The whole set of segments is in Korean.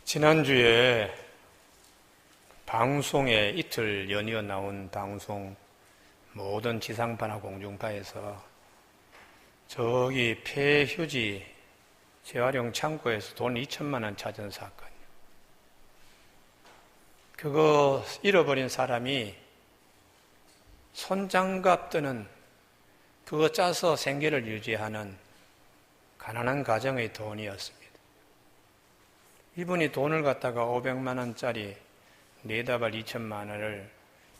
지난주에 방송에 이틀 연이어 나온 방송 모든 지상파나 공중파에서 저기 폐휴지 재활용 창고에서 돈 2천만 원 찾은 사건, 그거 잃어버린 사람이 손장갑 뜨는 그거 짜서 생계를 유지하는 가난한 가정의 돈이었습니다. 이분이 돈을 갖다가 500만 원짜리 4다발 2천만 원을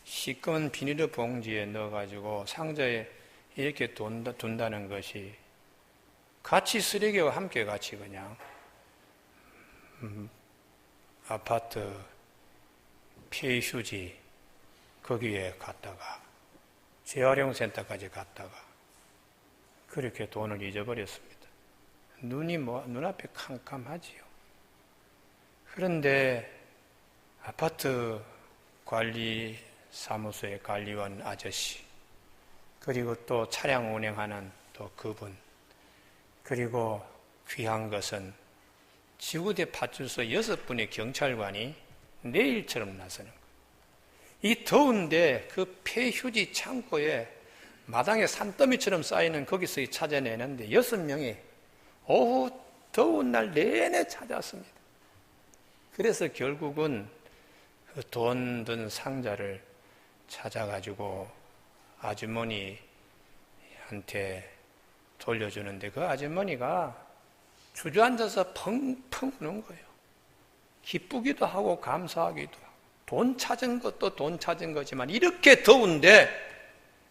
시꺼먼 비닐 봉지에 넣어가지고 상자에 이렇게 둔다는 것이 같이 쓰레기와 함께 같이 그냥 아파트 폐휴지 거기에 갔다가 재활용센터까지 갔다가 그렇게 돈을 잊어버렸습니다. 눈앞에 캄캄하지요. 그런데 아파트 관리사무소의 관리원 아저씨, 그리고 또 차량 운행하는 또 그분, 그리고 귀한 것은 지구대 파출소 6분의 경찰관이 내일처럼 나서는 거예요. 이 더운데 그 폐휴지 창고에 마당에 산더미처럼 쌓이는 거기서 찾아내는데 6명이 오후 더운 날 내내 찾았습니다. 그래서 결국은 그 돈 든 상자를 찾아가지고 아주머니한테 돌려주는데 그 아주머니가 주저앉아서 펑펑 우는 거예요. 기쁘기도 하고 감사하기도 하고. 돈 찾은 것도 돈 찾은 거지만 이렇게 더운데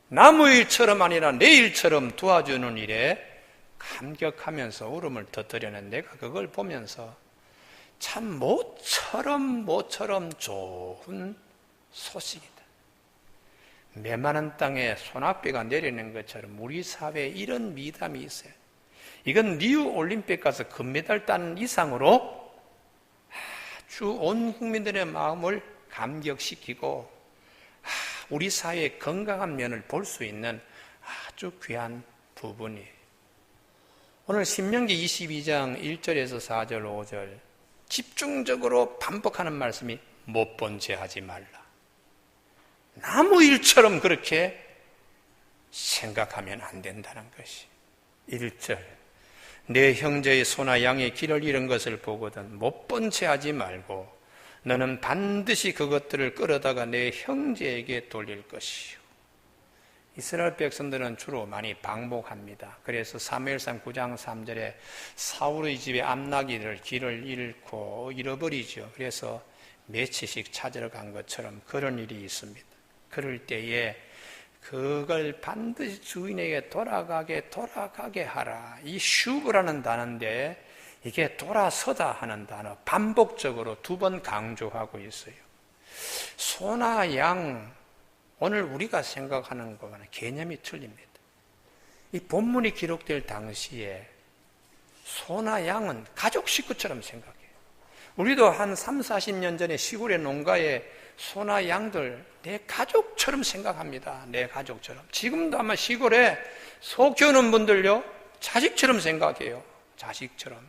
남의 일처럼 아니라 내 일처럼 도와주는 일에 감격하면서 울음을 터뜨리는 내가 그걸 보면서 참 모처럼 좋은 소식이다. 메마른 땅에 소낙비가 내리는 것처럼 우리 사회에 이런 미담이 있어요. 이건 리우 올림픽 가서 금메달 따는 이상으로 아주 온 국민들의 마음을 감격시키고 우리 사회의 건강한 면을 볼 수 있는 아주 귀한 부분이에요. 오늘 신명기 22장 1절에서 4절 5절 집중적으로 반복하는 말씀이 못 본 채 하지 말라. 나무 일처럼 그렇게 생각하면 안 된다는 것이. 1절 내 형제의 소나 양의 길을 잃은 것을 보거든 못 본 채 하지 말고 너는 반드시 그것들을 끌어다가 내 형제에게 돌릴 것이요. 이스라엘 백성들은 주로 많이 방목합니다. 그래서 사무엘상 9장 3절에 사울의 집에 암나기를 길을 잃고 잃어버리죠. 그래서 며칠씩 찾으러 간 것처럼 그런 일이 있습니다. 그럴 때에 그걸 반드시 주인에게 돌아가게 하라. 이 슈브라는 단어인데 이게 돌아서다 하는 단어, 반복적으로 2번 강조하고 있어요. 소나 양, 오늘 우리가 생각하는 거와는 개념이 틀립니다. 이 본문이 기록될 당시에 소나 양은 가족 식구처럼 생각해요. 우리도 한 3, 40년 전에 시골의 농가에 소나 양들 내 가족처럼 생각합니다. 내 가족처럼. 지금도 아마 시골에 소 키우는 분들요, 자식처럼 생각해요. 자식처럼.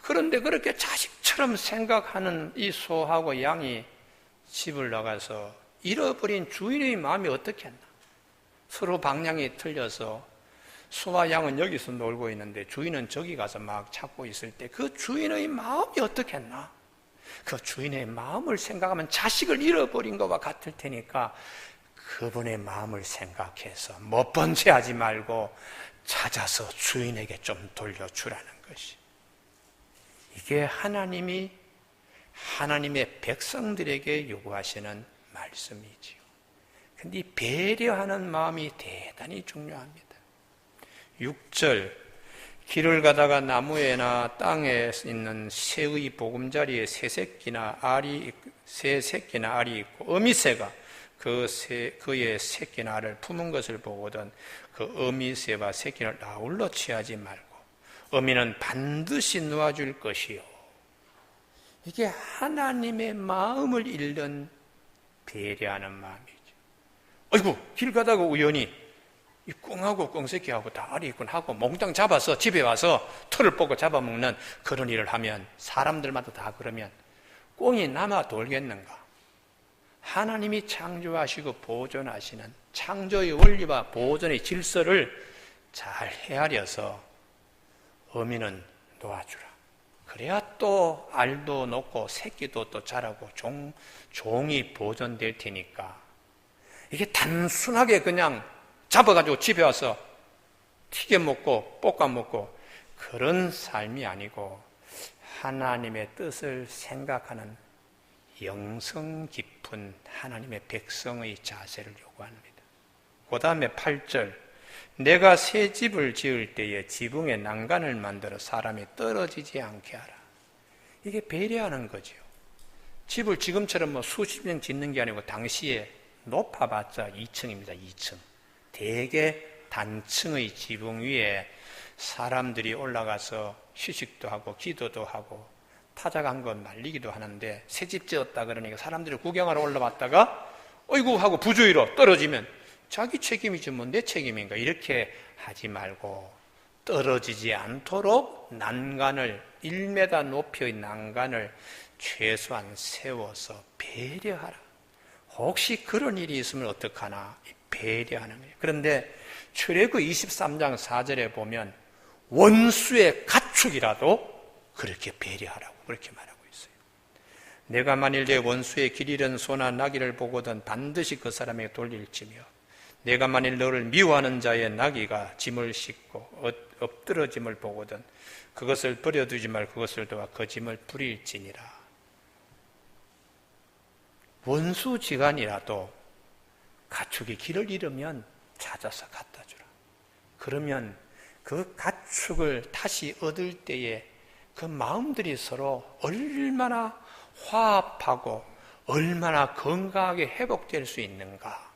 그런데 그렇게 자식처럼 생각하는 이 소하고 양이 집을 나가서 잃어버린 주인의 마음이 어떻겠나? 서로 방향이 틀려서 소와 양은 여기서 놀고 있는데 주인은 저기 가서 막 찾고 있을 때 그 주인의 마음이 어떻겠나? 그 주인의 마음을 생각하면 자식을 잃어버린 것과 같을 테니까 그분의 마음을 생각해서 못 본 채 하지 말고 찾아서 주인에게 좀 돌려주라는 것이. 이게 하나님의 백성들에게 요구하시는 말씀이지요. 근데 이 배려하는 마음이 대단히 중요합니다. 6절 길을 가다가 나무에나 땅에 있는 새의 보금자리에 새 새끼나 알이 있고 어미새가 그의 새끼나 알을 품은 것을 보거든 그 어미새와 새끼를 아울러 취하지 말고 어미는 반드시 놓아줄 것이요. 이게 하나님의 마음을 잃는 배려하는 마음이죠. 아이고 길 가다가 우연히 이 꿍하고 꿍새끼하고 다 알이 있군 하고 몽땅 잡아서 집에 와서 털을 뽑고 잡아먹는 그런 일을 하면 사람들마다 다 그러면 꽁이 남아 돌겠는가? 하나님이 창조하시고 보존하시는 창조의 원리와 보존의 질서를 잘 헤아려서 어미는 놓아주라. 그래야 또 알도 놓고 새끼도 또 자라고 종이 보존될 테니까. 이게 단순하게 그냥 잡아가지고 집에 와서 튀겨 먹고 볶아 먹고 그런 삶이 아니고 하나님의 뜻을 생각하는 영성 깊은 하나님의 백성의 자세를 요구합니다. 그 다음에 8절, 내가 새 집을 지을 때에 지붕에 난간을 만들어 사람이 떨어지지 않게 하라. 이게 배려하는 거죠. 집을 지금처럼 뭐 수십 년 짓는 게 아니고 당시에 높아봤자 2층입니다. 2층. 대개 단층의 지붕 위에 사람들이 올라가서 휴식도 하고 기도도 하고 타작한 거 말리기도 하는데 새 집 지었다 그러니까 사람들이 구경하러 올라왔다가 어이구 하고 부주의로 떨어지면 자기 책임이지 뭐 내 책임인가 이렇게 하지 말고 떨어지지 않도록 난간을 1m 높이의 난간을 최소한 세워서 배려하라. 혹시 그런 일이 있으면 어떡하나 배려하는 거예요. 그런데 출애굽 23장 4절에 보면 원수의 가축이라도 그렇게 배려하라고 그렇게 말하고 있어요. 내가 만일 내 원수의 길 잃은 소나 나귀를 보거든 반드시 그 사람에게 돌릴지며 내가 만일 너를 미워하는 자의 나귀가 짐을 싣고 엎드러짐을 보거든 그것을 버려두지 말고 그것을 도와 그 짐을 부릴지니라. 원수지간이라도 가축이 길을 잃으면 찾아서 갖다 주라. 그러면 그 가축을 다시 얻을 때에 그 마음들이 서로 얼마나 화합하고 얼마나 건강하게 회복될 수 있는가,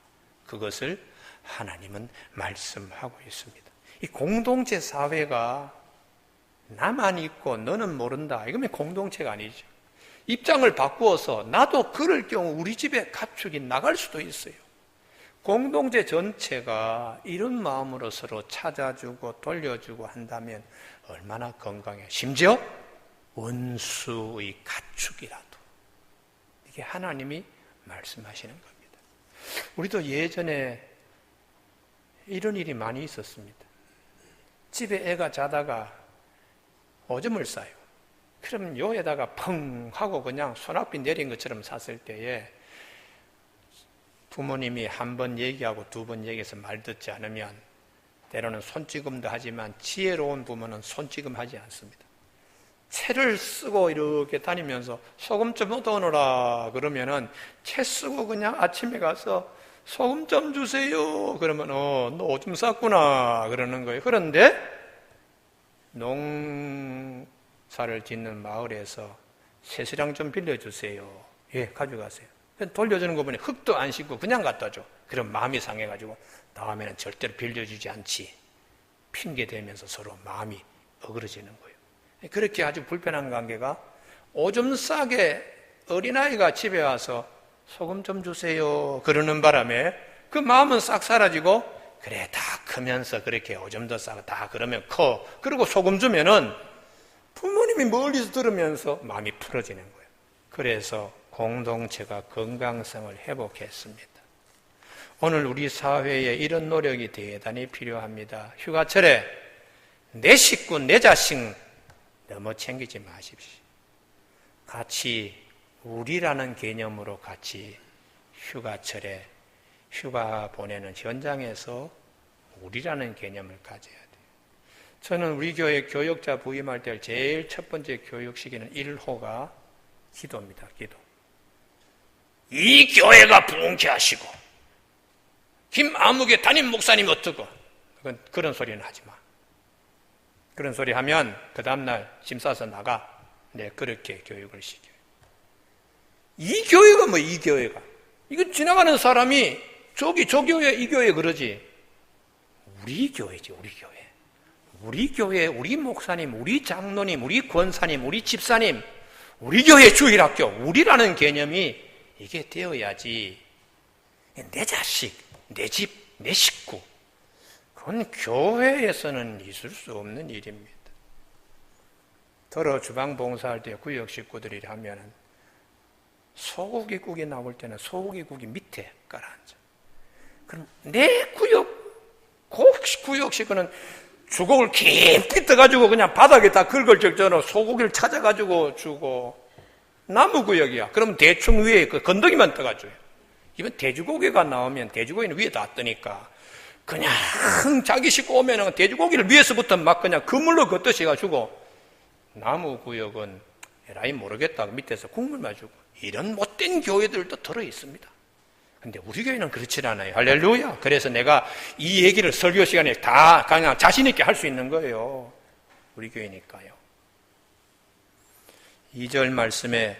그것을 하나님은 말씀하고 있습니다. 이 공동체 사회가 나만 있고 너는 모른다, 이거면 공동체가 아니죠. 입장을 바꾸어서 나도 그럴 경우 우리 집에 가축이 나갈 수도 있어요. 공동체 전체가 이런 마음으로 서로 찾아주고 돌려주고 한다면 얼마나 건강해요. 심지어 원수의 가축이라도. 이게 하나님이 말씀하시는 겁니다. 우리도 예전에 이런 일이 많이 있었습니다. 집에 애가 자다가 오줌을 싸요. 그럼 요에다가 펑 하고 그냥 소낙비 내린 것처럼 샀을 때에 부모님이 한 번 얘기하고 두 번 얘기해서 말 듣지 않으면 때로는 손찌검도 하지만 지혜로운 부모는 손찌검 하지 않습니다. 채를 쓰고 이렇게 다니면서 소금 좀 얻어오너라 그러면은 채 쓰고 그냥 아침에 가서 소금 좀 주세요 그러면 너 오줌 쌌구나 그러는 거예요. 그런데 농사를 짓는 마을에서 새수량 좀 빌려주세요. 예, 가져가세요. 돌려주는 거 보니 흙도 안 씻고 그냥 갖다 줘. 그럼 마음이 상해가지고 다음에는 절대로 빌려주지 않지. 핑계 대면서 서로 마음이 어그러지는 거예요. 그렇게 아주 불편한 관계가 오줌 싸게 어린아이가 집에 와서 소금 좀 주세요 그러는 바람에 그 마음은 싹 사라지고 그래 다 크면서 그렇게 오줌도 싸고 다 그러면 커. 그리고 소금 주면은 부모님이 멀리서 들으면서 마음이 풀어지는 거예요. 그래서 공동체가 건강성을 회복했습니다. 오늘 우리 사회에 이런 노력이 대단히 필요합니다. 휴가철에 내 식구, 내 자식 너무 챙기지 마십시오. 같이 우리라는 개념으로 같이 휴가철에 휴가 보내는 현장에서 우리라는 개념을 가져야 돼요. 저는 우리 교회 교역자 부임할 때 제일 첫 번째 교육 시기는 1호가 기도입니다. 기도. 이 교회가 부흥케 하시고 김아무개 담임 목사님 어떠고 그런 소리는 하지 마. 그런 소리 하면 그 다음날 짐 싸서 나가. 네, 그렇게 교육을 시켜요. 이 교회가 뭐 이 교회가. 이거 지나가는 사람이 저기 저 교회 이 교회 그러지. 우리 교회지 우리 교회. 우리 교회, 우리 목사님, 우리 장로님, 우리 권사님, 우리 집사님, 우리 교회 주일학교, 우리라는 개념이 이게 되어야지 내 자식, 내 집, 내 식구 그건 교회에서는 있을 수 없는 일입니다. 더러 주방 봉사할 때 구역 식구들이 하면은 소고기국이 나올 때는 소고기국이 밑에 깔아앉아. 그럼 내 구역 식구는 주걱을 깊이 떠가지고 그냥 바닥에다 긁을 적전으로 소고기를 찾아가지고 주고, 나무구역이야. 그럼 대충 위에 그 건더기만 떠가줘요. 이번 돼지고기가 나오면 돼지고기는 위에 다 뜨니까 그냥 자기 식구 오면은 돼지고기를 위에서부터 막 그냥 그물로 걷듯이 해가지고, 나무구역은 에라이 모르겠다 밑에서 국물만 주고, 이런 못된 교회들도 들어 있습니다. 근데 우리 교회는 그렇지 않아요. 할렐루야. 그래서 내가 이 얘기를 설교 시간에 다 그냥 자신 있게 할 수 있는 거예요. 우리 교회니까요. 2절 말씀에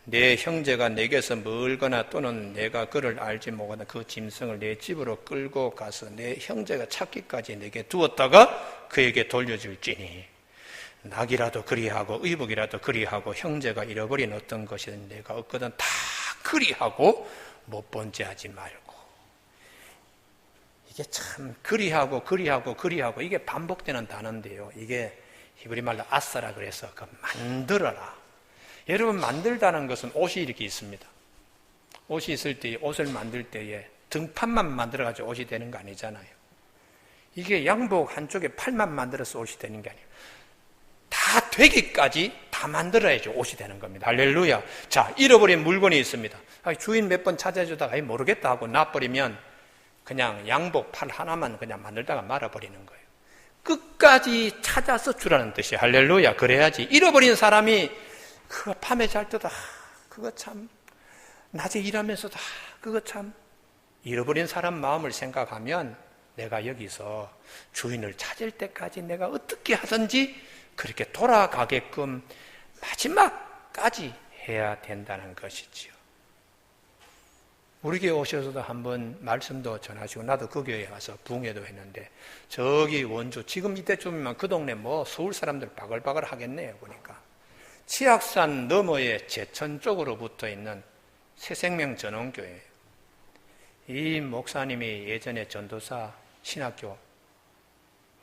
내 형제가 내게서 멀거나 또는 내가 그를 알지 못하는 그 짐승을 내 집으로 끌고 가서 내 형제가 찾기까지 내게 두었다가 그에게 돌려줄지니, 낙이라도 그리하고 의복이라도 그리하고 형제가 잃어버린 어떤 것이든 내가 얻거든 다 그리하고 못 본지 하지 말고. 이게 참 그리하고 이게 반복되는 단어인데요. 이게 히브리 말로 아싸라 그래서 그 만들어라. 여러분, 만들다는 것은 옷이 이렇게 있습니다. 옷이 있을 때 옷을 만들 때에 등판만 만들어가지고 옷이 되는 거 아니잖아요. 이게 양복 한쪽에 팔만 만들어서 옷이 되는 게 아니에요. 다 되기까지 다 만들어야지 옷이 되는 겁니다. 할렐루야. 자, 잃어버린 물건이 있습니다. 주인 몇 번 찾아주다가 모르겠다 하고 놔버리면 그냥 양복 팔 하나만 그냥 만들다가 말아버리는 거예요. 끝까지 찾아서 주라는 뜻이 할렐루야. 그래야지. 잃어버린 사람이 그거 밤에 잘 때도 그거 참, 낮에 일하면서도 그거 참, 잃어버린 사람 마음을 생각하면 내가 여기서 주인을 찾을 때까지 내가 어떻게 하든지 그렇게 돌아가게끔 마지막까지 해야 된다는 것이지요. 우리 교회 오셔서도 한번 말씀도 전하시고, 나도 그 교회에 가서 부흥회도 했는데, 저기 원주, 지금 이때쯤이면 그 동네 뭐 서울 사람들 바글바글 하겠네요, 보니까. 치악산 너머에 제천 쪽으로 붙어 있는 새생명 전원교회예요. 이 목사님이 예전에 전도사 신학교,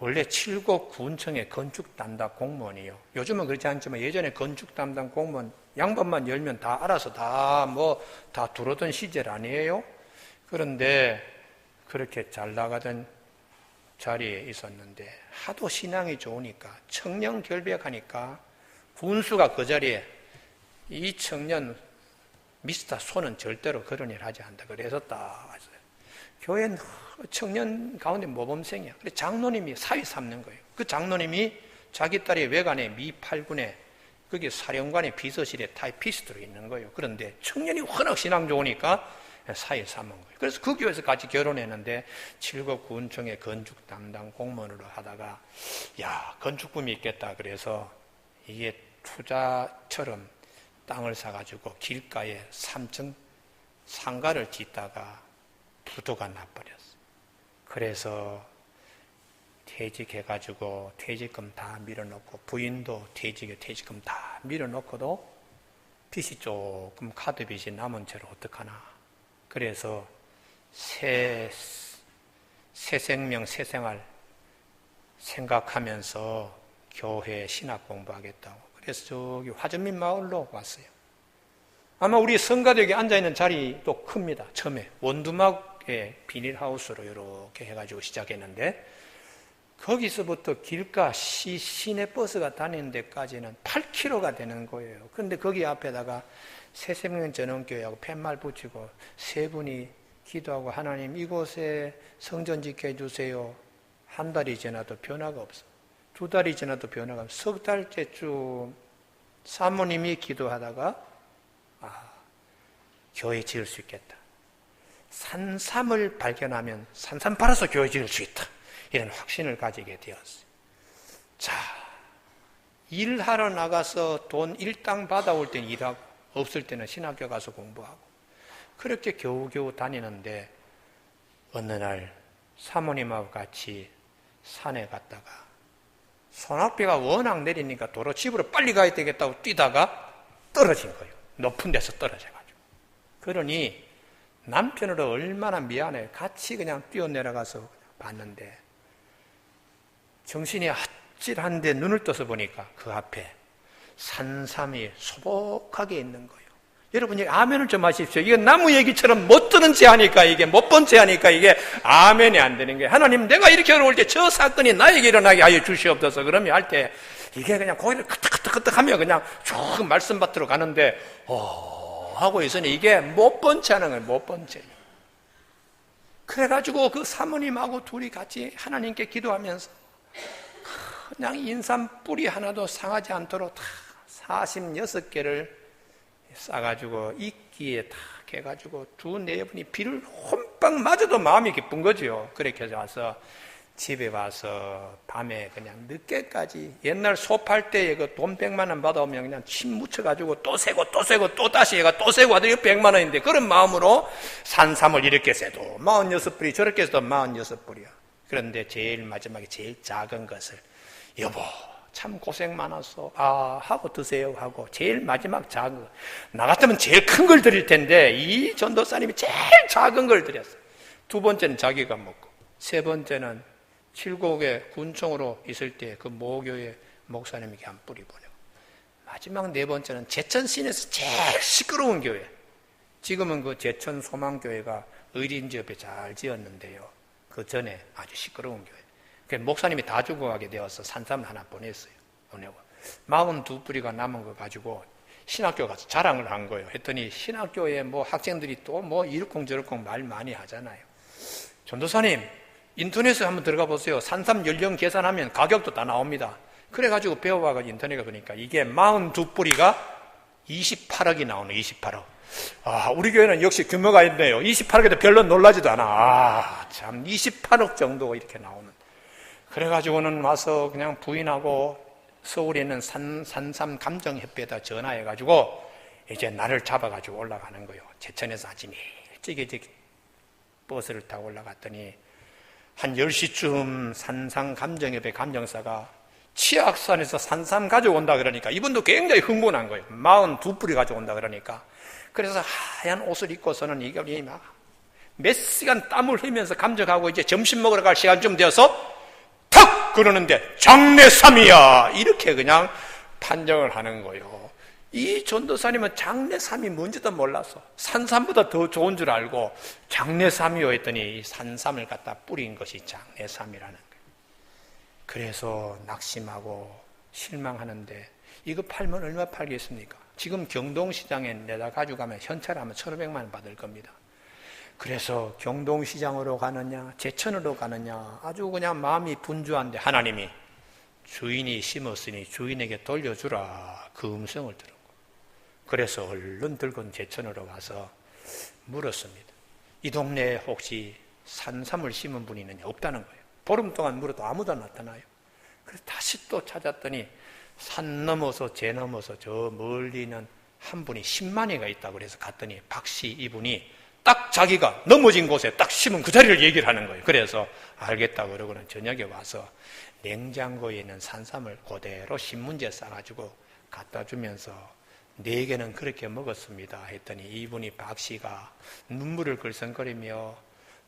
원래 칠곡 군청의 건축 담당 공무원이요. 요즘은 그렇지 않지만 예전에 건축 담당 공무원 양반만 열면 다 알아서 다 들어오던 시절 아니에요? 그런데 그렇게 잘 나가던 자리에 있었는데 하도 신앙이 좋으니까 청년 결백하니까 군수가 그 자리에 이 청년 미스터 손은 절대로 그런 일 하지 않는다. 그래서 딱 왔어요. 교회는 청년 가운데 모범생이야. 그래서 장로님이 사위 삼는 거예요. 그 장로님이 자기 딸이 외관에 미 8군에 거기 사령관의 비서실에 타이피스트로 있는 거예요. 그런데 청년이 워낙 신앙 좋으니까 사위 삼은 거예요. 그래서 그 교회에서 같이 결혼했는데 칠곡 군청의 건축 담당 공무원으로 하다가 건축붐이 있겠다. 그래서 이게 투자처럼 땅을 사가지고 길가에 3층 상가를 짓다가 부도가 나버렸어요. 그래서 퇴직해가지고 퇴직금 다 밀어넣고, 부인도 퇴직금 다 밀어넣고도 빚이 조금 카드 빚이 남은 채로 어떡하나. 그래서 새 생명, 새 생활 생각하면서 교회 신학 공부하겠다고. 그래서 저기 화전민 마을로 왔어요. 아마 우리 성가대에 앉아있는 자리도 큽니다. 처음에 원두막에 비닐하우스로 이렇게 해가지고 시작했는데, 거기서부터 길가 시내버스가 다니는 데까지는 8km가 되는 거예요. 그런데 거기 앞에다가 새생명 전원교회하고 팻말 붙이고 세 분이 기도하고, 하나님 이곳에 성전 짓게 해주세요. 한 달이 지나도 변화가 없어. 2달이 지나도 변화가 없어. 3달째쯤 사모님이 기도하다가 교회 지을 수 있겠다. 산삼을 발견하면 산삼 팔아서 교회 지을 수 있다. 이런 확신을 가지게 되었어요. 자, 일하러 나가서 돈 일당 받아올 때는 일하고, 없을 때는 신학교 가서 공부하고, 그렇게 겨우겨우 다니는데 어느 날 사모님하고 같이 산에 갔다가 소낙비가 워낙 내리니까 도로 집으로 빨리 가야 되겠다고 뛰다가 떨어진 거예요. 높은 데서 떨어져가지고. 그러니 남편으로 얼마나 미안해요. 같이 그냥 뛰어내려가서 봤는데 정신이 아찔한데 눈을 떠서 보니까 그 앞에 산삼이 소복하게 있는 거예요. 여러분, 이게 아멘을 좀 하십시오. 이게 나무 얘기처럼 못 듣는 체 하니까, 이게 못 본 체 하니까 이게 아멘이 안 되는 거예요. 하나님, 내가 이렇게 어려울 때 저 사건이 나에게 일어나게 하여 주시옵소서. 그러면 할 때 이게 그냥 고개를 끄덕끄덕끄덕 하며 그냥 쭉 말씀밭으로 가는데 하고 있으니 이게 못 본 체 하는 거예요. 못 본 체. 그래가지고 그 사모님하고 둘이 같이 하나님께 기도하면서 그냥 인삼 뿌리 하나도 상하지 않도록 다 46개를 싸가지고 이끼에 다 해가지고 두 네 분이 비를 홈빵 맞아도 마음이 기쁜 거죠. 그렇게 해서 와서 집에 와서 밤에 그냥 늦게까지, 옛날 소 팔 때 그 돈 100만 원 받아오면 그냥 침 묻혀가지고 또 세고 또 세고 또 다시 해가 또 세고 하더니 100만 원인데, 그런 마음으로 산삼을 이렇게 세도 46뿌리, 저렇게 해도 46뿌리야. 그런데 제일 마지막에 제일 작은 것을, 여보 참 고생 많았어, 하고 드세요 하고 제일 마지막 작은 거, 나 같으면 제일 큰 걸 드릴 텐데 이 전도사님이 제일 작은 걸 드렸어요. 두 번째는 자기가 먹고, 세 번째는 칠곡에 군청으로 있을 때 그 모교회 목사님에게 한 뿌리 보내고, 마지막 네 번째는 제천 시내에서 제일 시끄러운 교회, 지금은 그 제천 소망교회가 의린지 옆에 잘 지었는데요, 그 전에 아주 시끄러운 교회, 목사님이 다 죽어가게 되어서 산삼을 하나 보냈어요. 보내고 42뿌리가 남은 거 가지고 신학교 가서 자랑을 한 거예요. 했더니 신학교에 뭐 학생들이 또 뭐 이러쿵저러쿵 말 많이 하잖아요. 전도사님, 인터넷에 한번 들어가 보세요. 산삼 연령 계산하면 가격도 다 나옵니다. 그래가지고 배워와가지고 인터넷에 보니까 이게 42뿌리가 28억이 나오네. 28억. 우리 교회는 역시 규모가 있네요. 28억에도 별로 놀라지도 않아. 참 28억 정도 이렇게 나오는. 그래가지고는 와서 그냥 부인하고 서울에 있는 산삼 감정협회에다 전화해가지고 이제 날을 잡아가지고 올라가는 거예요. 제천에서 아침 일찍 버스를 타고 올라갔더니 한 10시쯤 산삼 감정협회 감정사가 치악산에서 산삼 가져온다 그러니까 이분도 굉장히 흥분한 거예요. 42뿌리 가져온다 그러니까. 그래서 하얀 옷을 입고서는 이게 막 몇 시간 땀을 흘리면서 감정하고 이제 점심 먹으러 갈 시간쯤 되어서 탁! 그러는데 장내삼이야! 이렇게 그냥 판정을 하는 거예요. 이 전도사님은 장내삼이 뭔지도 몰라서 산삼보다 더 좋은 줄 알고 장내삼이요 했더니 산삼을 갖다 뿌린 것이 장내삼이라는 거예요. 그래서 낙심하고 실망하는데, 이거 팔면 얼마 팔겠습니까? 지금 경동시장에 내다 가져가면 현찰하면 1,500만 원 받을 겁니다. 그래서 경동시장으로 가느냐 제천으로 가느냐 아주 그냥 마음이 분주한데, 하나님이 주인이 심었으니 주인에게 돌려주라, 그 음성을 들은 거예요. 그래서 얼른 들고 제천으로 가서 물었습니다. 이 동네에 혹시 산삼을 심은 분이 있느냐? 없다는 거예요. 보름 동안 물어도 아무도 안 나타나요. 그래서 다시 또 찾았더니 산 넘어서 제 넘어서 저 멀리는 한 분이 10만이가 있다고 그래서 갔더니 박씨 이분이 딱 자기가 넘어진 곳에 딱 심은 그 자리를 얘기를 하는 거예요. 그래서 알겠다고 그러고는 저녁에 와서 냉장고에 있는 산삼을 그대로 신문지에 싸가지고 갖다 주면서 4개는 그렇게 먹었습니다 했더니 이분이 박씨가 눈물을 글썽거리며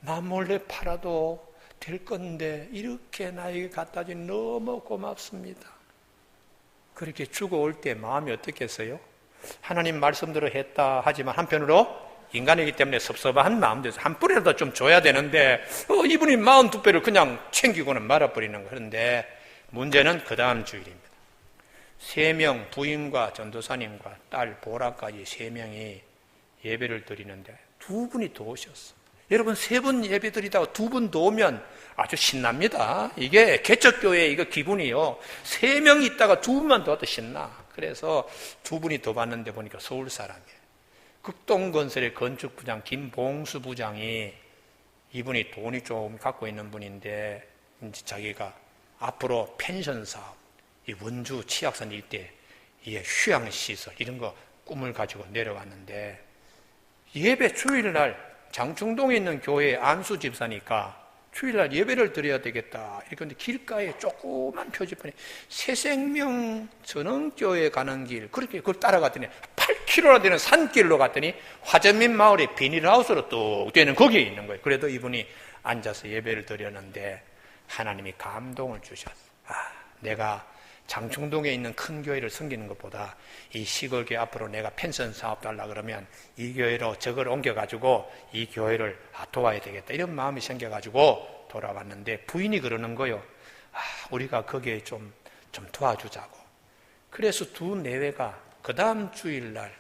나 몰래 팔아도 될 건데 이렇게 나에게 갖다 주니 너무 고맙습니다. 그렇게 죽어올 때 마음이 어떻겠어요? 하나님 말씀대로 했다 하지만 한편으로 인간이기 때문에 섭섭한 마음도 있어요. 한 뿌리라도 좀 줘야 되는데 이분이 42배를 그냥 챙기고는 말아버리는 거예요. 그런데 문제는 그 다음 주일입니다. 3명, 부인과 전도사님과 딸 보라까지 3명이 예배를 드리는데 2분이 더 오셨어. 여러분, 3분 예배 드리다가 2분 더 오면 아주 신납니다. 이게 개척교회 이거 기분이요. 3명이 있다가 2분만 더 와도 신나. 그래서 2분이 더 봤는데 보니까 서울 사람이에요. 극동건설의 건축부장 김봉수 부장이, 이분이 돈이 좀 갖고 있는 분인데 이제 자기가 앞으로 펜션 사업, 이 원주 치악산 일대 이 휴양시설 이런 거 꿈을 가지고 내려왔는데, 예배 주일날 장충동에 있는 교회 안수 집사니까 주일날 예배를 드려야 되겠다. 이런데 길가에 조그만 표지판에 새생명 전원교회 가는 길, 그렇게 그걸 따라갔더니 8km나 되는 산길로 갔더니 화전민 마을의 비닐하우스로 뚝 되는 거기에 있는 거예요. 그래도 이분이 앉아서 예배를 드렸는데 하나님이 감동을 주셨어요. 내가 장충동에 있는 큰 교회를 섬기는 것보다 이 시골 교회 앞으로 내가 펜션 사업 달라 그러면 이 교회로 저걸 옮겨가지고 이 교회를 도와야 되겠다 이런 마음이 생겨가지고 돌아왔는데 부인이 그러는 거요. 우리가 거기에 좀 도와주자고. 그래서 두 내외가 그 다음 주일날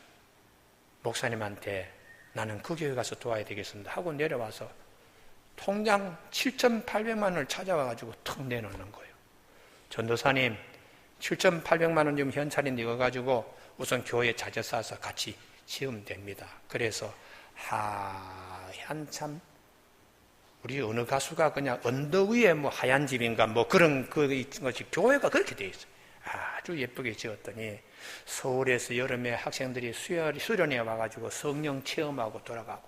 목사님한테 나는 그 교회 가서 도와야 되겠습니다 하고 내려와서 통장 7,800만 원을 찾아와가지고 턱 내놓는 거예요. 전도사님 7,800만 원 좀 현찰인데 이거 가지고 우선 교회에 자재 싸서 같이 지으면 됩니다. 그래서 한참 우리 어느 가수가 그냥 언덕 위에 뭐 하얀 집인가 뭐 그런 것이 교회가 그렇게 돼 있어요. 아주 예쁘게 지었더니 서울에서 여름에 학생들이 수련회 와가지고 성령 체험하고 돌아가고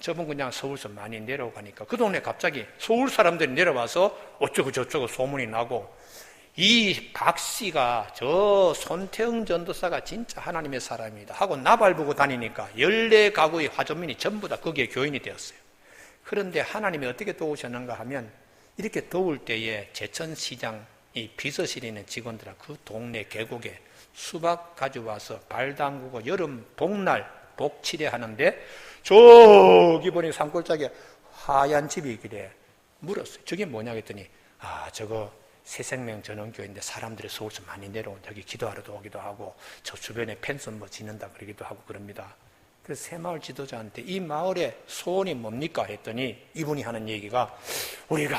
저분 그냥 서울서 많이 내려가니까 그 동네 갑자기 서울 사람들이 내려와서 어쩌고 저쩌고 소문이 나고 이 박 씨가 저 손태흥 전도사가 진짜 하나님의 사람이다 하고 나발 보고 다니니까 14가구의 화전민이 전부 다 거기에 교인이 되었어요. 그런데 하나님이 어떻게 도우셨는가 하면 이렇게 더울 때에 제천시장 이 비서실에 있는 직원들은 그 동네 계곡에 수박 가져와서 발 담그고 여름 복날 복칠해 하는데 저기 보니 산골짜기에 하얀 집이 있길래 물었어요. 저게 뭐냐 했더니 저거 새생명 전원교회인데 사람들이 서울서 많이 내려온 여기 기도하러도 오기도 하고 저 주변에 펜션 뭐 짓는다 그러기도 하고 그럽니다. 그래서 새마을 지도자한테 이 마을의 소원이 뭡니까 했더니 이분이 하는 얘기가 우리가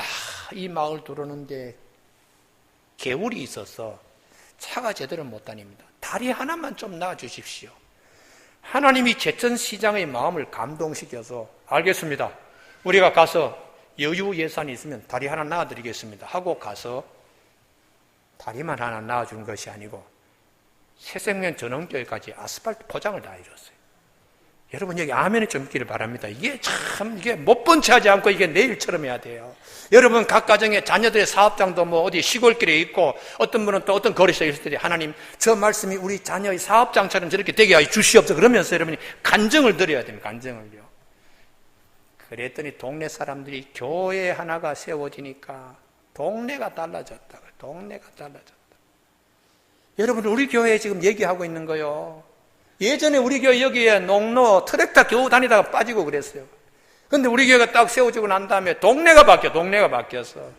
이 마을 들어오는데 개울이 있어서 차가 제대로 못 다닙니다. 다리 하나만 좀 놔주십시오. 하나님이 제천시장의 마음을 감동시켜서 알겠습니다. 우리가 가서 여유 예산이 있으면 다리 하나 놔드리겠습니다 하고 가서 다리만 하나 놔준 것이 아니고 새생명 전원교회까지 아스팔트 포장을 다 해줬어요. 여러분 여기 아멘이 좀 있기를 바랍니다. 이게 못 본 채 하지 않고 이게 내일처럼 해야 돼요. 여러분 각 가정에 자녀들의 사업장도 뭐 어디 시골길에 있고 어떤 분은 또 어떤 거리에 있을 때 하나님 저 말씀이 우리 자녀의 사업장처럼 저렇게 되게 하여 주시옵소서 그러면서 여러분이 간증을 드려야 됩니다. 간증을요. 그랬더니 동네 사람들이 교회 하나가 세워지니까 동네가 달라졌다. 동네가 달라졌다. 여러분 우리 교회에 지금 얘기하고 있는 거요. 예전에 우리 교회 여기에 농로 트랙터 겨우 다니다가 빠지고 그랬어요. 근데 우리 교회가 딱 세워지고 난 다음에 동네가 바뀌었어.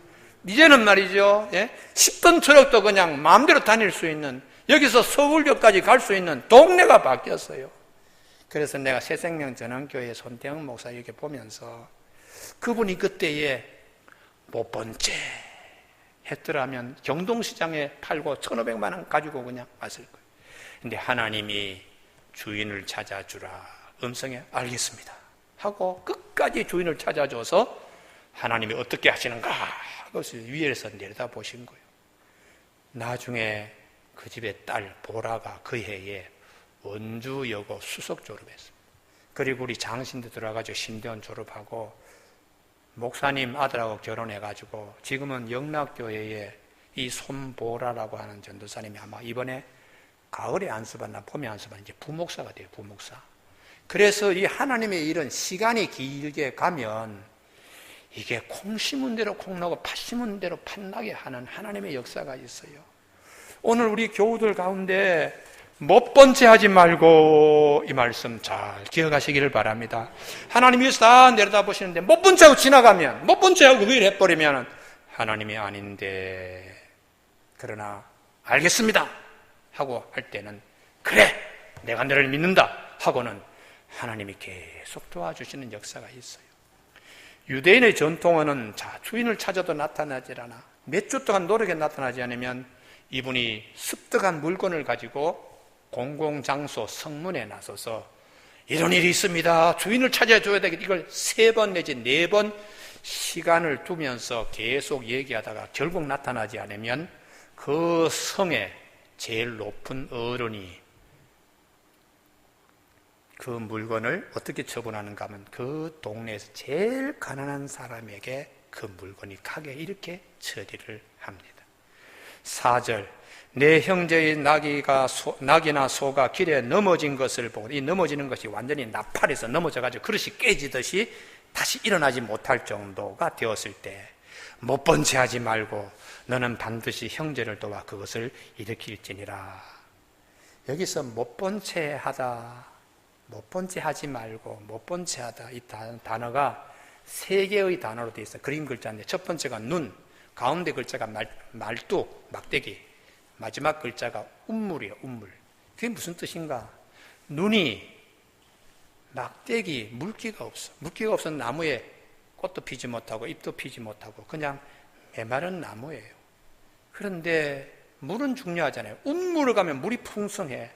이제는 말이죠. 10톤 트럭도 그냥 마음대로 다닐 수 있는 여기서 서울역까지 갈 수 있는 동네가 바뀌었어요. 그래서 내가 새생명 전원교회 손태흥 목사 이렇게 보면서 그분이 그때에 못 본 채 했더라면 경동시장에 팔고 1,500만 원 가지고 그냥 왔을 거예요. 근데 하나님이 주인을 찾아주라 음성에 알겠습니다 하고 끝까지 주인을 찾아줘서 하나님이 어떻게 하시는가 그것을 위에서 내려다 보신 거예요. 나중에 그 집의 딸 보라가 그 해에 원주여고 수석 졸업했습니다. 그리고 우리 장신대 들어가가지고 신대원 졸업하고 목사님 아들하고 결혼해가지고 지금은 영락교회에 이 손보라라고 하는 전도사님이 아마 이번에 가을에 안수받나 봄에 안수받나 이제 부목사가 돼요. 부목사. 그래서 이 하나님의 일은 시간이 길게 가면 이게 콩 심은 대로 콩 나고 팥 심은 대로 팥 나게 하는 하나님의 역사가 있어요. 오늘 우리 교우들 가운데 못 본 채 하지 말고 이 말씀 잘 기억하시기를 바랍니다. 하나님이 다 내려다보시는데 못 본 채 하고 지나가면 못 본 채 하고 그 일 해버리면 하나님이 아닌데 그러나 알겠습니다 하고 할 때는 그래 내가 너를 믿는다 하고는 하나님이 계속 도와주시는 역사가 있어요. 유대인의 전통어는 주인을 찾아도 나타나질 않아. 몇 주 동안 노력에 나타나지 않으면 이분이 습득한 물건을 가지고 공공장소 성문에 나서서 이런 일이 있습니다. 주인을 찾아줘야 되겠다. 이걸 3번 내지 4번 시간을 두면서 계속 얘기하다가 결국 나타나지 않으면 그 성에 제일 높은 어른이 그 물건을 어떻게 처분하는가 하면 그 동네에서 제일 가난한 사람에게 그 물건이 가게 이렇게 처리를 합니다. 4절 내 형제의 낙이나 소가 길에 넘어진 것을 보고 이 넘어지는 것이 완전히 나팔에서 넘어져가지고 그릇이 깨지듯이 다시 일어나지 못할 정도가 되었을 때 못 본 채 하지 말고 너는 반드시 형제를 도와 그것을 일으킬지니라. 여기서 못 본 채 하다, 못 본 채 하지 말고 못 본 채 하다, 이 단어가 세 개의 단어로 되어 있어요. 그림 글자인데 첫 번째가 눈, 가운데 글자가 말뚝, 막대기, 마지막 글자가 운물이에요. 운물. 그게 무슨 뜻인가? 눈이 막대기, 물기가 없어. 물기가 없어서 나무에 꽃도 피지 못하고 잎도 피지 못하고 그냥 메마른 나무예요. 그런데 물은 중요하잖아요. 운물을 가면 물이 풍성해.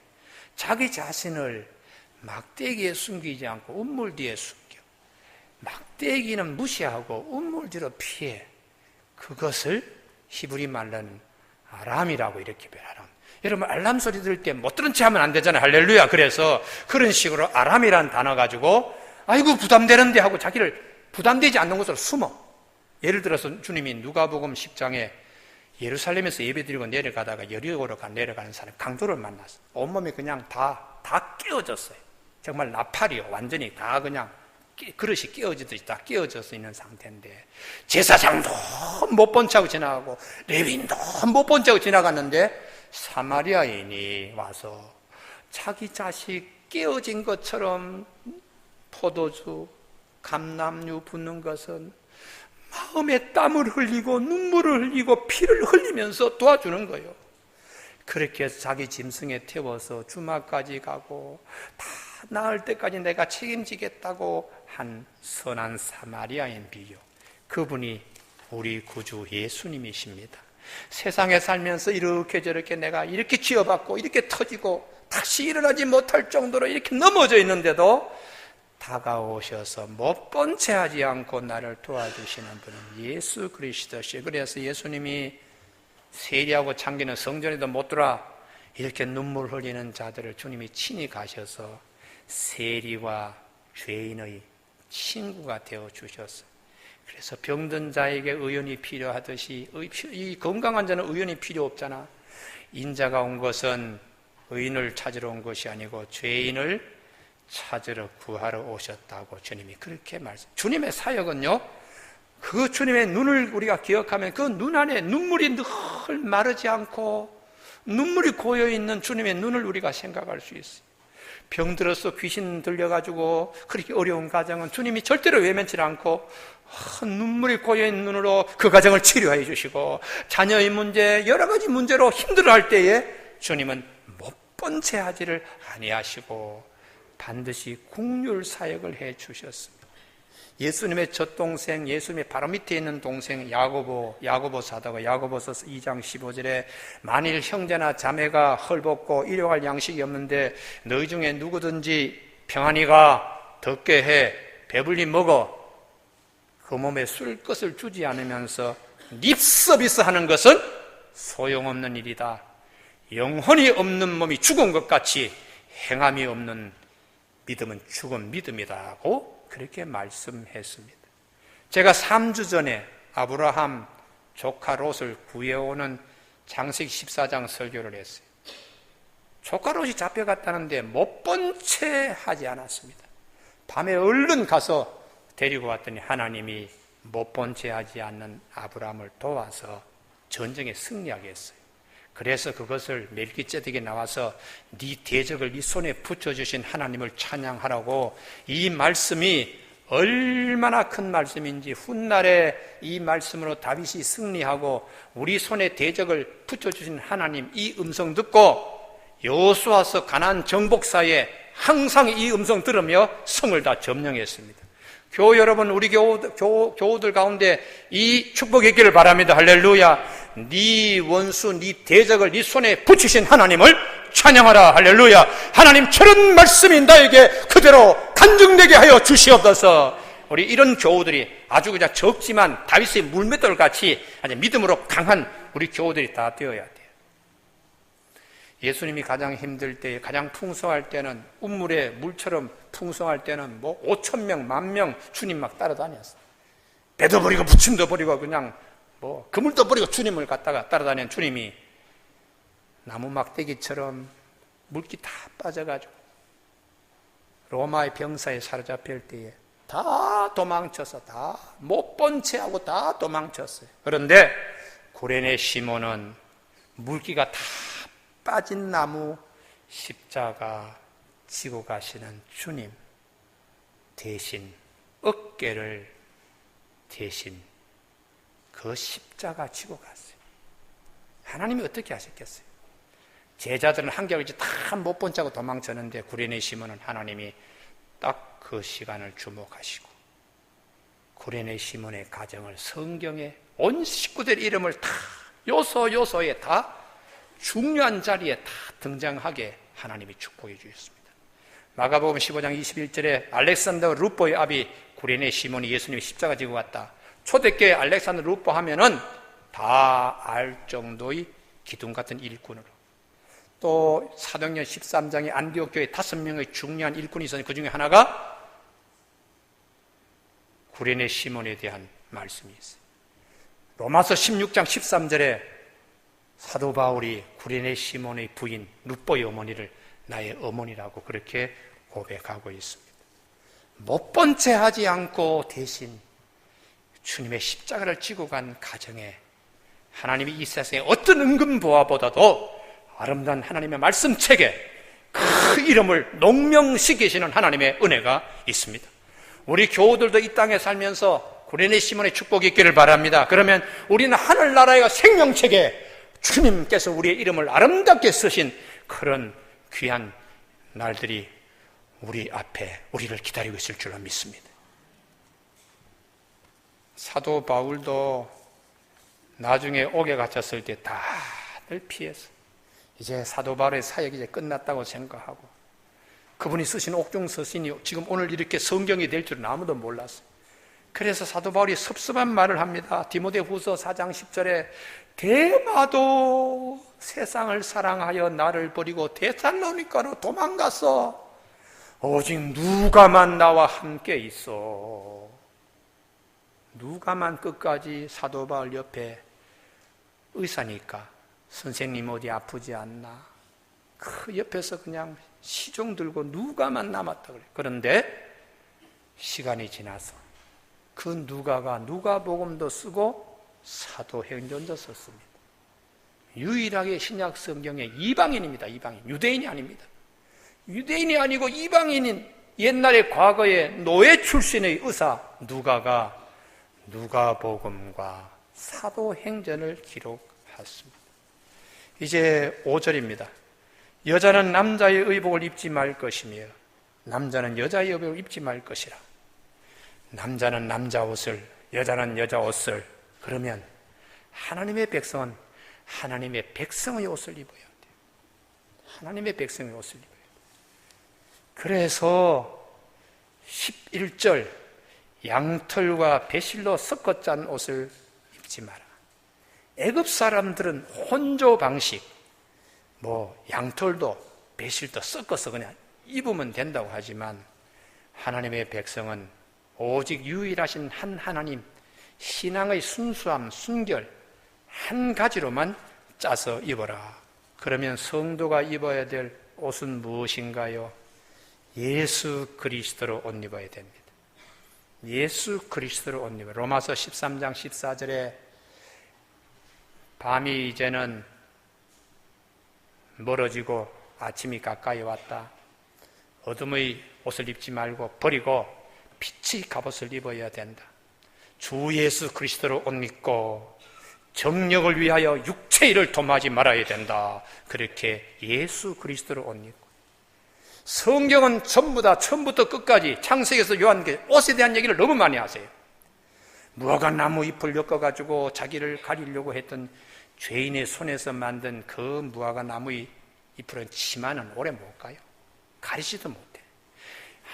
자기 자신을 막대기에 숨기지 않고 운물 뒤에 숨겨. 막대기는 무시하고 운물 뒤로 피해. 그것을 히브리 말로는 아람이라고 이렇게 표현하는. 여러분 알람 소리 들을 때 못 들은 채 하면 안 되잖아요. 할렐루야. 그래서 그런 식으로 아람이라는 단어 가지고 아이고 부담되는데 하고 자기를 부담되지 않는 곳으로 숨어. 예를 들어서 주님이 누가복음 10장에 예루살렘에서 예배드리고 내려가다가 여리고로 내려가는 사람 강도를 만났어요. 온몸이 그냥 다 깨어졌어요. 정말 나팔이요. 완전히 다 그냥 그릇이 깨어지듯이 다 깨어져서 있는 상태인데 제사장도 못 본 척하고 지나가고 레위인도 못 본 척하고 지나갔는데 사마리아인이 와서 자기 자식 깨어진 것처럼 포도주, 감람유 붓는 것은 마음에 땀을 흘리고 눈물을 흘리고 피를 흘리면서 도와주는 거예요. 그렇게 해서 자기 짐승에 태워서 주막까지 가고 다 나을 때까지 내가 책임지겠다고 한 선한 사마리아인 비유. 그분이 우리 구주 예수님이십니다. 세상에 살면서 이렇게 저렇게 내가 이렇게 쥐어받고 이렇게 터지고 다시 일어나지 못할 정도로 이렇게 넘어져 있는데도 다가오셔서 못 본 채 하지 않고 나를 도와주시는 분은 예수 그리스도시에요. 그래서 예수님이 세리하고 창기는 성전에도 못 들어와 이렇게 눈물 흘리는 자들을 주님이 친히 가셔서 세리와 죄인의 친구가 되어 주셨어요. 그래서 병든 자에게 의원이 필요하듯이 이 건강한 자는 의원이 필요 없잖아. 인자가 온 것은 의인을 찾으러 온 것이 아니고 죄인을 찾으러 구하러 오셨다고 주님이 그렇게 말씀. 주님의 사역은요, 그 주님의 눈을 우리가 기억하면 그 눈 안에 눈물이 늘 마르지 않고 눈물이 고여있는 주님의 눈을 우리가 생각할 수 있어요. 병들어서 귀신 들려가지고 그렇게 어려운 가정은 주님이 절대로 외면치 않고 눈물이 고여있는 눈으로 그 가정을 치료해 주시고 자녀의 문제, 여러 가지 문제로 힘들어할 때에 주님은 못 본 채 하지를 아니하시고 반드시 국률 사역을 해 주셨습니다. 예수님의 젖동생, 예수님의 바로 밑에 있는 동생 야고보 사도가 야고보서 2장 15절에 만일 형제나 자매가 헐벗고 일용할 양식이 없는데 너희 중에 누구든지 평안히가 덥게 해 배불리 먹어 그 몸에 술 것을 주지 않으면서 립서비스 하는 것은 소용없는 일이다. 영혼이 없는 몸이 죽은 것 같이 행함이 없는 믿음은 죽은 믿음이다고 그렇게 말씀했습니다. 제가 3주 전에 아브라함 조카 롯을 구해오는 창세기 14장 설교를 했어요. 조카 롯이 잡혀갔다는데 못 본 채 하지 않았습니다. 밤에 얼른 가서 데리고 왔더니 하나님이 못 본 채 하지 않는 아브라함을 도와서 전쟁에 승리하게 했어요. 그래서 그것을 멜기ጼ덱에 나와서 네 대적을 네 손에 붙여주신 하나님을 찬양하라고 이 말씀이 얼마나 큰 말씀인지 훗날에 이 말씀으로 다윗이 승리하고 우리 손에 대적을 붙여주신 하나님 이 음성 듣고 여호수아서 가나안 정복사에 항상 이 음성 들으며 성을 다 점령했습니다. 교우 여러분, 우리 교우들 가운데 이 축복이 있기를 바랍니다. 할렐루야. 네 원수, 네 대적을 네 손에 붙이신 하나님을 찬양하라. 할렐루야. 하나님 저런 말씀이 나에게 그대로 간증되게 하여 주시옵소서. 우리 이런 교우들이 아주 그냥 적지만 다윗의 물맷돌 같이 아주 믿음으로 강한 우리 교우들이 다 되어야 돼요. 예수님이 가장 힘들 때, 가장 풍성할 때는 운물에 물처럼 풍성할 때는 5,000명, 10,000명 주님 막 따라다녔어요. 배도 버리고 부침도 버리고 그냥 그물도 버리고 주님을 갖다가 따라다니는 주님이 나무 막대기처럼 물기 다 빠져가지고 로마의 병사에 사로잡힐 때에 다 도망쳐서 다 못 본 채하고 다 도망쳤어요. 그런데 구레네 시몬은 물기가 다 빠진 나무 십자가 지고 가시는 주님 대신 어깨를 대신 그 십자가 지고 갔어요. 하나님이 어떻게 하셨겠어요? 제자들은 한결같이 다 못 본 척하고 도망쳤는데 구레네 시몬은 하나님이 딱 그 시간을 주목하시고 구레네 시몬의 가정을 성경에 온 식구들 이름을 다 요소에 다 중요한 자리에 다 등장하게 하나님이 축복해 주셨습니다. 마가복음 15장 21절에 알렉산더 루포의 아비 구레네 시몬이 예수님이 십자가 지고 갔다. 초대교회 알렉산더 루포 하면은 다 알 정도의 기둥 같은 일꾼으로, 또 사도행전 13장에 안디옥 교회 5명의 중요한 일꾼이 있었는데 그 중에 하나가 구레네 시몬에 대한 말씀이 있어요. 로마서 16장 13절에 사도 바울이 구레네 시몬의 부인 루포의 어머니를 나의 어머니라고 그렇게 고백하고 있습니다. 못 본 채 하지 않고 대신 주님의 십자가를 지고 간 가정에 하나님이 이 세상에 어떤 은근보화보다도 아름다운 하나님의 말씀책에 그 이름을 농명시키시는 하나님의 은혜가 있습니다. 우리 교우들도 이 땅에 살면서 구레네 시몬의 축복이 있기를 바랍니다. 그러면 우리는 하늘나라의 생명책에 주님께서 우리의 이름을 아름답게 쓰신 그런 귀한 날들이 우리 앞에 우리를 기다리고 있을 줄로 믿습니다. 사도 바울도 나중에 옥에 갇혔을 때 다들 피해서 이제 사도 바울의 사역이 이제 끝났다고 생각하고, 그분이 쓰신 옥중 서신이 지금 오늘 이렇게 성경이 될 줄은 아무도 몰랐어요. 그래서 사도 바울이 섭섭한 말을 합니다. 디모데후서 4장 10절에 데마도 세상을 사랑하여 나를 버리고 데살로니가로 도망갔어. 오직 누가만 나와 함께 있어. 누가만 끝까지 사도 바울 옆에, 의사니까 선생님 어디 아프지 않나, 그 옆에서 그냥 시종 들고 누가만 남았다 그래. 그런데 시간이 지나서 그 누가가 누가복음도 쓰고 사도행전도 썼습니다. 유일하게 신약 성경에 이방인입니다. 이방인, 유대인이 아닙니다. 유대인이 아니고 이방인인 옛날에 과거에 노예 출신의 의사 누가가 누가복음과 사도행전을 기록했습니다. 이제 5절입니다. 여자는 남자의 의복을 입지 말 것이며 남자는 여자의 의복을 입지 말 것이라. 남자는 남자 옷을, 여자는 여자 옷을. 그러면 하나님의 백성은 하나님의 백성의 옷을 입어야 돼요. 하나님의 백성의 옷을 입어야 돼요. 그래서 11절 양털과 배실로 섞어 짠 옷을 입지 마라. 애굽 사람들은 혼조 방식, 양털도 배실도 섞어서 그냥 입으면 된다고 하지만 하나님의 백성은 오직 유일하신 한 하나님, 신앙의 순수함, 순결 한 가지로만 짜서 입어라. 그러면 성도가 입어야 될 옷은 무엇인가요? 예수 그리스도로 옷 입어야 됩니다. 예수 그리스도로 옷 입어요. 로마서 13장 14절에 밤이 이제는 멀어지고 아침이 가까이 왔다. 어둠의 옷을 입지 말고 버리고 빛의 갑옷을 입어야 된다. 주 예수 그리스도로 옷 입고 정력을 위하여 육체의 일을 도모하지 말아야 된다. 그렇게 예수 그리스도로 옷 입고, 성경은 전부 다 처음부터 끝까지 창세기에서 요한계 옷에 대한 얘기를 너무 많이 하세요. 무화과 나무 잎을 엮어가지고 자기를 가리려고 했던 죄인의 손에서 만든 그 무화과 나무의 잎으로는 치마는 오래 못 가요. 가리지도 못해.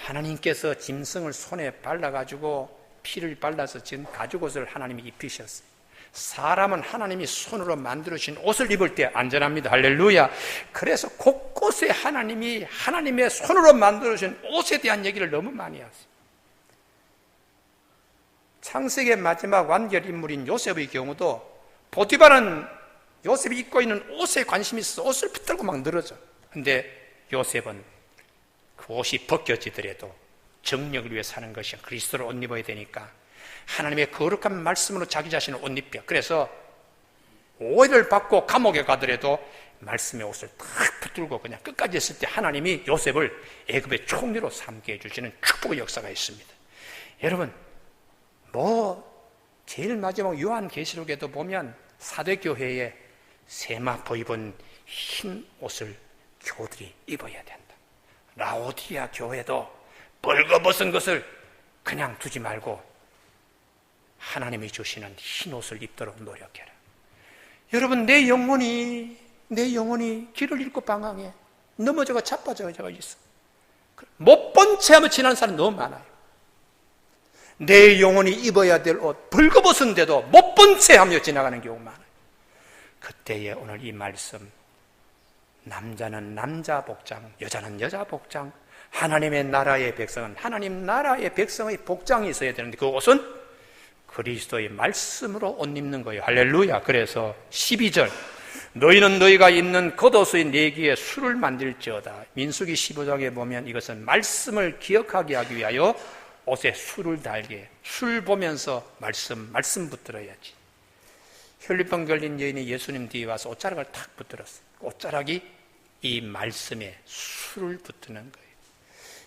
하나님께서 짐승을 손에 발라가지고 피를 발라서 지은 가죽옷을 하나님이 입히셨어요. 사람은 하나님이 손으로 만들어주신 옷을 입을 때 안전합니다. 할렐루야. 그래서 곳곳에 하나님이 하나님의 손으로 만들어주신 옷에 대한 얘기를 너무 많이 하세요. 창세기의 마지막 완결 인물인 요셉의 경우도 보디발은 요셉이 입고 있는 옷에 관심이 있어서 옷을 붙들고 막 늘어져. 근데 요셉은 그 옷이 벗겨지더라도 정력을 위해 사는 것이 그리스도를 옷 입어야 되니까 하나님의 거룩한 말씀으로 자기 자신을 옷 입혀. 그래서 오해를 받고 감옥에 가더라도 말씀의 옷을 탁 붙들고 그냥 끝까지 했을 때 하나님이 요셉을 애굽의 총리로 삼게 해주시는 축복의 역사가 있습니다. 여러분, 제일 마지막 요한계시록에도 보면 사대교회에 세마포 입은 흰 옷을 교우들이 입어야 된다. 라오디아 교회도 벌거벗은 것을 그냥 두지 말고 하나님이 주시는 흰 옷을 입도록 노력해라. 여러분, 내 영혼이 길을 잃고 방황해. 넘어져가 자빠져 있어. 못 본 채 하면 지나는 사람 너무 많아요. 내 영혼이 입어야 될 옷, 벌거벗은데도 못 본 채 하며 지나가는 경우 많아요. 그때에 오늘 이 말씀, 남자는 남자 복장, 여자는 여자 복장, 하나님의 나라의 백성은 하나님 나라의 백성의 복장이 있어야 되는데 그 옷은 그리스도의 말씀으로 옷 입는 거예요. 할렐루야. 그래서 12절, 너희는 너희가 입는 겉옷의 내기에 술을 만들지어다. 민수기 15장에 보면 이것은 말씀을 기억하게 하기 위하여 옷에 술을 달게. 술 보면서 말씀 붙들어야지. 혈류병 걸린 여인이 예수님 뒤에 와서 옷자락을 탁 붙들었어요. 옷자락이 이 말씀에 술을 붙드는 거예요.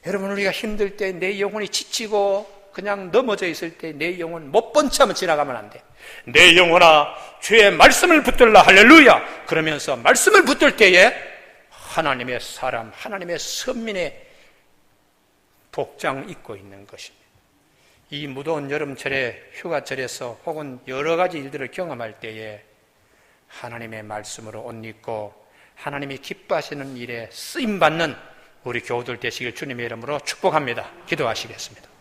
여러분, 우리가 힘들 때 내 영혼이 지치고 그냥 넘어져 있을 때 내 영혼 못 본 채 하면 지나가면 안 돼. 내 영혼아, 주의 말씀을 붙들라. 할렐루야. 그러면서 말씀을 붙들 때에 하나님의 사람, 하나님의 선민의 복장 입고 있는 것입니다. 이 무더운 여름철에 휴가철에서 혹은 여러 가지 일들을 경험할 때에 하나님의 말씀으로 옷 입고 하나님이 기뻐하시는 일에 쓰임받는 우리 교우들 되시길 주님의 이름으로 축복합니다. 기도하시겠습니다.